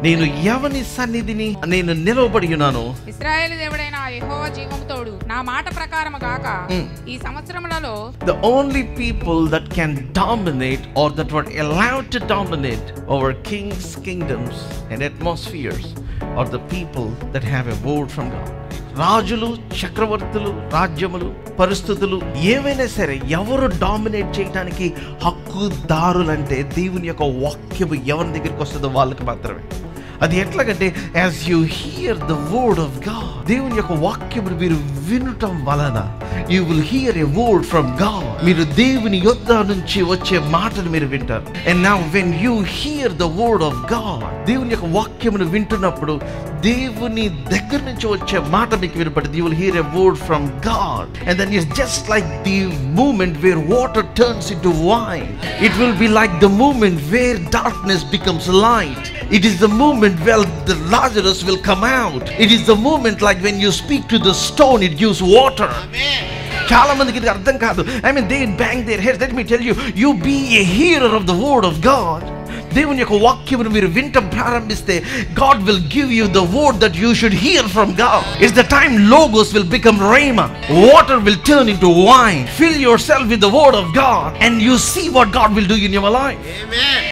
నేను ఎవని సన్నిధిని నేను నిలవబడి ఉన్నాను. ఇశ్రాయేలు దేవుడైన యెహోవా జీవము తోడు నా మాట ప్రకారము గాక ఈ సంవత్సరములలో The only people that can dominate or that were allowed to dominate over kings, kingdoms and atmospheres are the people that have a word from God. రాజులు, చక్రవర్తులు, రాజ్యములు, పరిస్థితులు ఏవైనా సరే ఎవరు డామినేట్ చేయడానికి హక్కుదారులంటే దేవుని యొక్క వాక్యము ఎవరి దగ్గరికి వస్తుందో వాళ్ళకి మాత్రమే. అది ఎట్లాగంటే as you hear the word of God, దేవుని యొక్క వాక్యమును మీరు వినటం వలన you will hear a word from God. మీరు దేవుని యొద్ద నుంచి వచ్చే మాటను మీరు వింటారు. And now when you hear the word of God, దేవుని యొక్క వాక్యమును వింటున్నప్పుడు దేవుని దగ్గర నుంచి వచ్చే మాట మీకు వినపడుతుంది. You will hear a word from God and then it's just like the moment where water turns into wine. It will be like the moment where darkness becomes light. It is the moment where the Lazarus will come out. It is the moment like when you speak to the stone, it gives water. Amen. చాలా మందికి ఇది అర్థం కాదు. I mean, they bang their heads. Let me tell you, you be a hearer of the word of God. దేవుని యొక్క వాక్యమును మీరు వింటం ప్రారంభిస్తే God will give you the word that you should hear from God. It's the time logos will become rhema. Water will turn into wine. Fill yourself with the word of God and you see what God will do in your life. Amen.